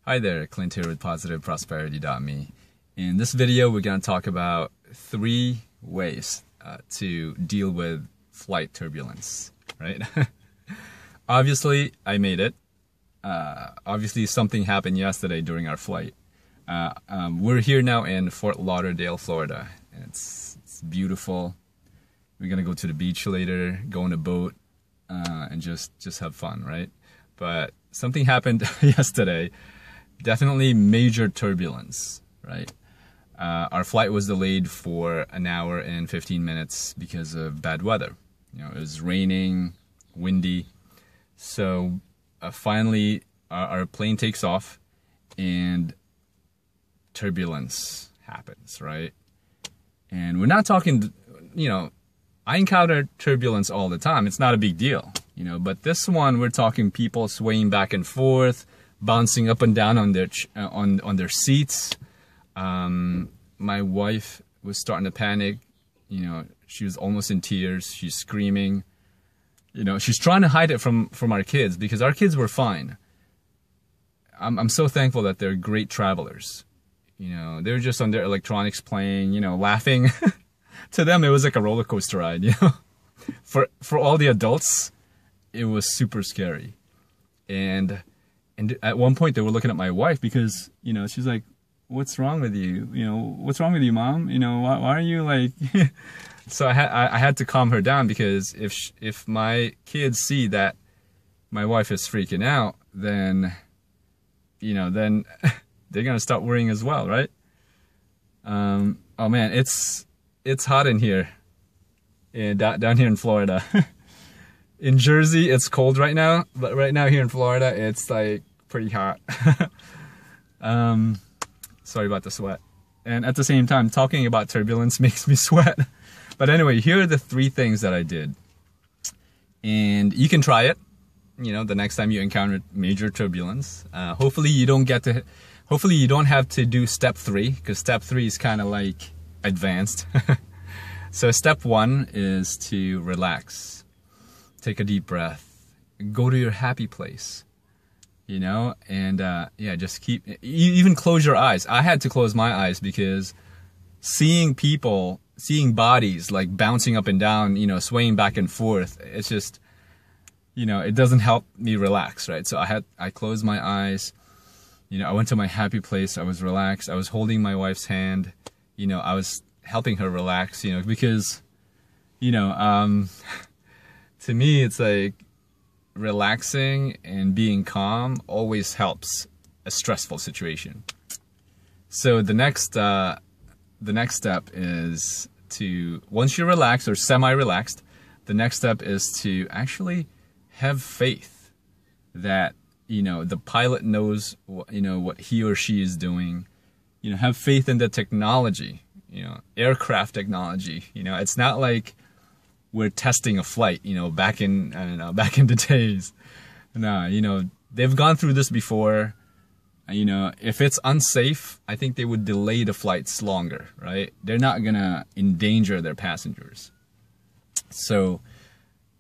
Hi there, Clint here with PositiveProsperity.me. In this video, we're going to talk about 3 ways to deal with flight turbulence, right? Obviously, I made it. Obviously, something happened yesterday during our flight. We're here now in Fort Lauderdale, Florida. It's beautiful. We're going to go to the beach later, go on a boat, and just have fun, right? But something happened yesterday. Definitely major turbulence, right? Our flight was delayed for an hour and 15 minutes because of bad weather. It was raining, windy. So finally, our plane takes off and turbulence happens, right? And we're not talking, I encounter turbulence all the time. It's not a big deal, but this one, we're talking people swaying back and forth, bouncing up and down on their on their seats. My wife was starting to panic. She was almost in tears. She's screaming. She's trying to hide it from our kids because our kids were fine. I'm so thankful that they're great travelers. They're just on their electronics playing, laughing. To them, it was like a roller coaster ride. For all the adults, it was super scary. And at one point, they were looking at my wife because, she's like, "What's wrong with you? What's wrong with you, Mom? Why are you like?" So I had to calm her down because if my kids see that my wife is freaking out, then then they're gonna start worrying as well, right? Oh man, it's hot in here, down here in Florida. In Jersey, it's cold right now, but right now here in Florida, it's like pretty hot. Sorry about the sweat. And at the same time, talking about turbulence makes me sweat. But anyway, here are the 3 things that I did. And you can try it, the next time you encounter major turbulence. Hopefully you don't have to do step 3, because step 3 is kind of like advanced. So step 1 is to relax. Take a deep breath, go to your happy place, and just even close your eyes. I had to close my eyes because seeing bodies like bouncing up and down, swaying back and forth, it's just, it doesn't help me relax, right? So I closed my eyes, I went to my happy place, I was relaxed, I was holding my wife's hand, I was helping her relax, because, to me, it's like relaxing and being calm always helps a stressful situation. So the next step is to, once you're relaxed or semi-relaxed, the next step is to actually have faith that, the pilot knows, what he or she is doing. Have faith in the technology, aircraft technology. It's not like we're testing a flight, back in the days. No, they've gone through this before. If it's unsafe, I think they would delay the flights longer, right? They're not gonna endanger their passengers. So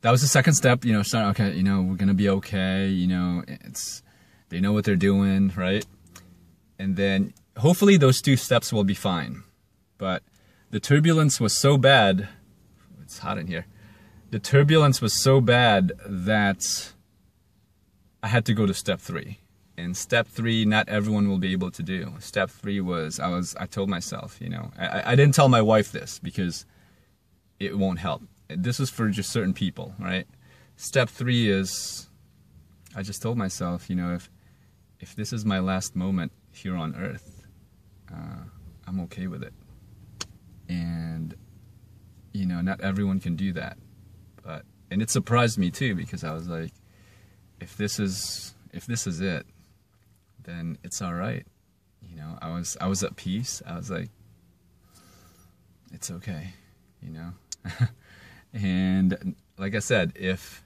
that was the second step, okay, we're gonna be okay, they know what they're doing, right? And then hopefully those 2 steps will be fine. But the turbulence was so bad. It's hot in here. The turbulence was so bad that I had to go to step 3. And step 3, not everyone will be able to do. Step 3 was, I told myself, I didn't tell my wife this because it won't help. This is for just certain people, right? Step 3 is, I just told myself, if this is my last moment here on earth, I'm okay with it. And not everyone can do that, and it surprised me too because I was like, if this is it, then it's all right. I was at peace. I was like, it's okay, And like I said, if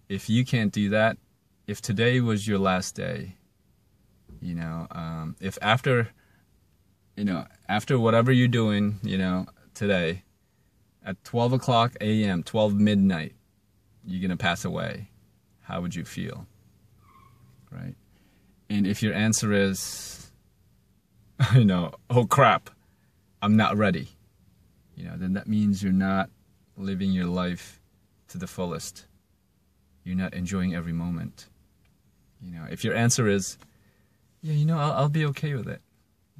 you can't do that, if today was your last day, if after whatever you're doing, today, at 12 o'clock a.m., 12 midnight, you're going to pass away, how would you feel? Right? And if your answer is, you know, oh crap, I'm not ready, you know, then that means you're not living your life to the fullest. You're not enjoying every moment. You know, if your answer is, yeah, you know, I'll be okay with it,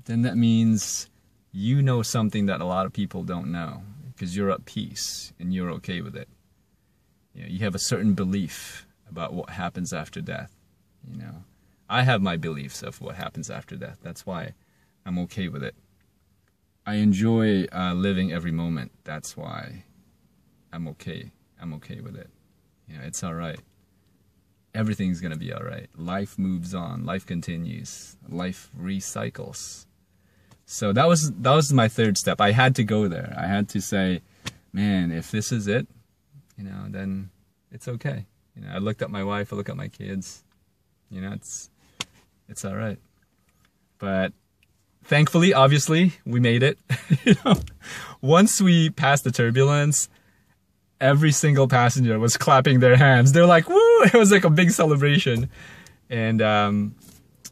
then that means you know something that a lot of people don't know, because you're at peace and you're okay with it. You know, you have a certain belief about what happens after death. You know, I have my beliefs of what happens after death. That's why I'm okay with it. I enjoy living every moment. That's why I'm okay. I'm okay with it. You know, it's all right. Everything's gonna be all right. Life moves on. Life continues. Life recycles. So that was my third step. I had to go there. I had to say, man, if this is it, you know, then it's okay. You know, I looked at my wife. I looked at my kids. You know, it's all right. But thankfully, obviously, we made it. You know, once we passed the turbulence, every single passenger was clapping their hands. They're like, woo! It was like a big celebration. And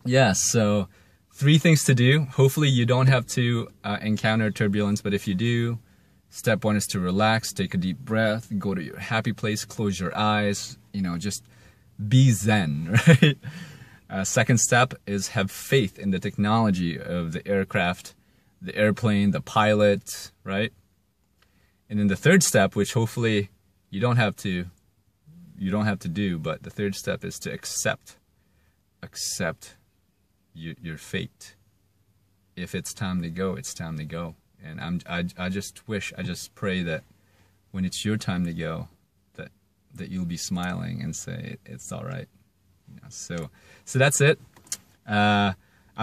yeah, so 3 things to do. Hopefully you don't have to encounter turbulence, but if you do, step 1 is to relax, take a deep breath, go to your happy place, close your eyes, you know, just be zen, right? Second step is have faith in the technology of the aircraft, the airplane, the pilot, right? And then the third step, which hopefully you don't have to do, but the third step is to accept your fate. If it's time to go, it's time to go. And I just pray that when it's your time to go, that you'll be smiling and say it's all right. You know, so that's it. I'm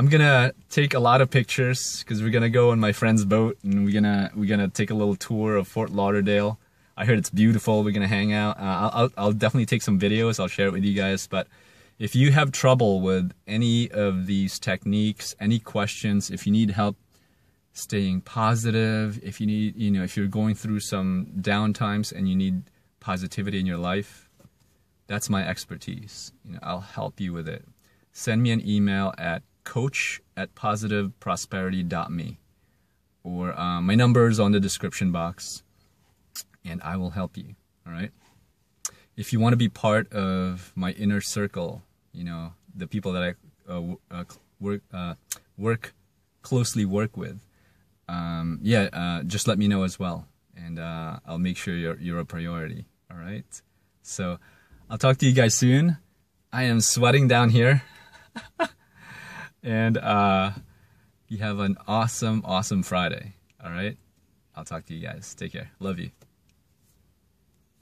gonna take a lot of pictures because we're gonna go on my friend's boat and we're gonna take a little tour of Fort Lauderdale. I heard it's beautiful. We're gonna hang out. I'll definitely take some videos. I'll share it with you guys. But if you have trouble with any of these techniques, any questions, if you need help staying positive, if you need, you know, if you're going through some down times and you need positivity in your life, that's my expertise. You know, I'll help you with it. Send me an email at coach@positiveprosperity.me, or my number is on the description box, and I will help you. All right. If you want to be part of my inner circle, you know, the people that I closely work with, just let me know as well, and I'll make sure you're a priority. All right. So I'll talk to you guys soon. I am sweating down here. And you have an awesome Friday. All right. I'll talk to you guys. Take care. Love you.